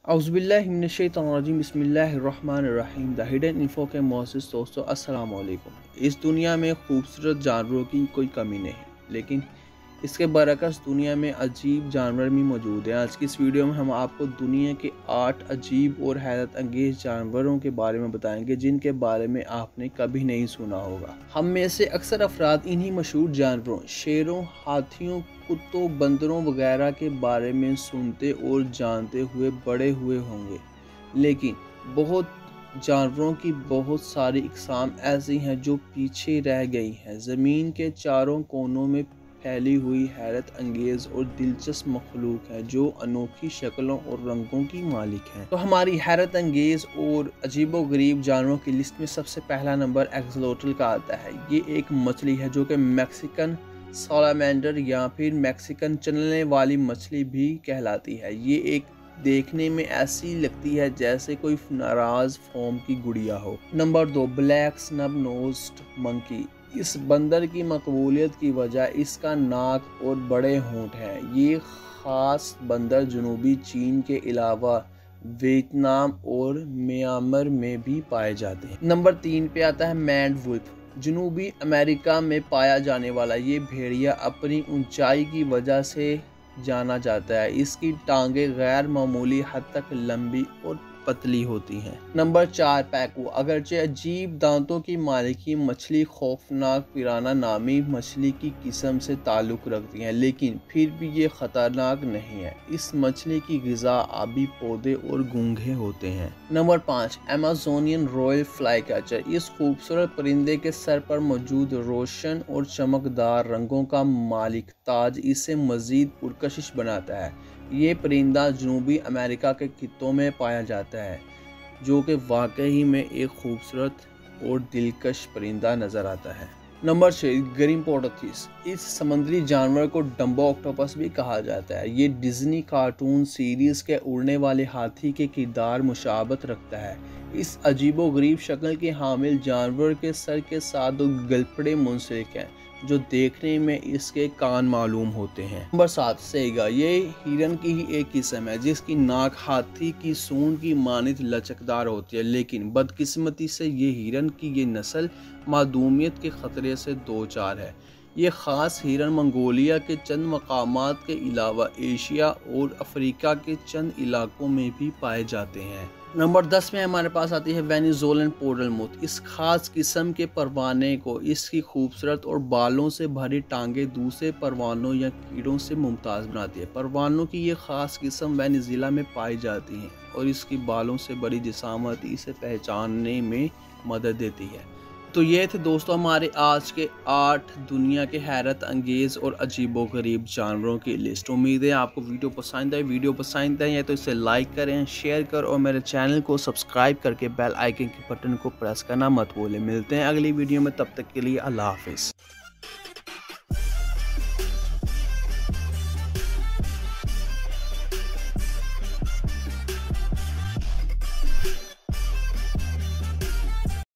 औज़ुबिल्लाहि मिनश्शैतानिर्रजीम बिस्मिल्लाहिर्रहमानिर्रहीम। The hidden info के मोअज़्ज़िज़ दोस्तों अस्सलाम वालेकुम। इस दुनिया में खूबसूरत जानवरों की कोई कमी नहीं, लेकिन इसके बरअक्स दुनिया में अजीब जानवर भी मौजूद हैं। आज की इस वीडियो में हम आपको दुनिया के 8 अजीब और हैरत अंगेज़ जानवरों के बारे में बताएंगे जिनके बारे में आपने कभी नहीं सुना होगा। हम में से अक्सर अफराद इन्हीं मशहूर जानवरों शेरों, हाथियों, कुत्तों, बंदरों वगैरह के बारे में सुनते और जानते हुए बड़े हुए होंगे, लेकिन बहुत जानवरों की बहुत सारी इकसाम ऐसी हैं जो पीछे रह गई हैं। ज़मीन के चारों कोनों में फैली हुई हैरत अंगेज़ और दिलचस्प मखलूक है जो अनोखी शक्लों और रंगों की मालिक हैं। तो हमारी हैरत अंगेज़ और अजीबो गरीब जानवरों की लिस्ट में सबसे पहला नंबर एक्सलोटल का आता है। ये एक मछली है जो कि मैक्सिकन सालामेंडर या फिर मैक्सिकन चलने वाली मछली भी कहलाती है। ये एक देखने में ऐसी लगती है जैसे कोई नाराज फोम की गुड़िया हो। Number 2, black snub nosed monkey. इस बंदर की मकबूलियत की वजह इसका नाक और बड़े होंठ हैं। ये ख़ास बंदर जनूबी चीन के अलावा वियतनाम और म्यांमार में भी पाए जाते हैं। नंबर 3 पे आता है मैड वुल्फ। जनूबी अमेरिका में पाया जाने वाला ये भेड़िया अपनी ऊंचाई की वजह से जाना जाता है। इसकी टांगें गैर मामूली हद तक लंबी और पतली होती हैं। नंबर 4, पैकू। अगरचे अजीब दांतों की मालिकी मछली खौफनाक पिराना नामी मछली की किस्म से ताल्लुक़ रखती है, लेकिन फिर भी ये ख़तरनाक नहीं है। इस मछली की ग़िज़ा आबी पौधे और घोंघे होते हैं। Number 5, Amazonian royal fly catcher. इस खूबसूरत परिंदे के सर पर मौजूद रोशन और चमकदार रंगों का मालिक ताज इसे मज़ीद पुरकशिश बनाता है। ये परिंदा जनूबी अमेरिका के खित्तों में पाया जाता है, जो कि वाकई में एक खूबसूरत और दिलकश परिंदा नज़र आता है। नंबर 6, ग्रिम्पोडोथिस। इस समुद्री जानवर को डम्बो ऑक्टोपस भी कहा जाता है। ये डिज्नी कार्टून सीरीज़ के उड़ने वाले हाथी के किरदार मुशाबत रखता है। इस अजीबो गरीब शक्ल के हामिल जानवर के सर के साथ 2 गलफड़े मुंसलिक हैं जो देखने में इसके कान मालूम होते हैं। नंबर 7, सेगा। ये हिरन की ही एक किस्म है जिसकी नाक हाथी की सूंड की मानित लचकदार होती है, लेकिन बदकिस्मती से ये हिरन की ये नस्ल मादूमियत के ख़तरे से दो चार है। ये ख़ास हिरन मंगोलिया के चंद मकामात के अलावा एशिया और अफ्रीका के चंद इलाकों में भी पाए जाते हैं। नंबर 10 में हमारे पास आती है वेनेजुएलन पोडलमुथ। इस खास किस्म के परवाने को इसकी खूबसूरत और बालों से भरी टांगें दूसरे परवानों या कीड़ों से मुमताज़ बनाती है। परवानों की ये ख़ास किस्म वेनेजुएला में पाई जाती है और इसकी बालों से बड़ी जिसामत इसे पहचानने में मदद देती है। तो ये थे दोस्तों हमारे आज के 8 दुनिया के हैरत अंगेज़ और अजीबो गरीब जानवरों की लिस्ट। उम्मीद है आपको वीडियो पसंद है तो इसे लाइक करें, शेयर करें और मेरे चैनल को सब्सक्राइब करके बेल आइकन के बटन को प्रेस करना मत भूलें। मिलते हैं अगली वीडियो में, तब तक के लिए अल्लाह हाफिज़।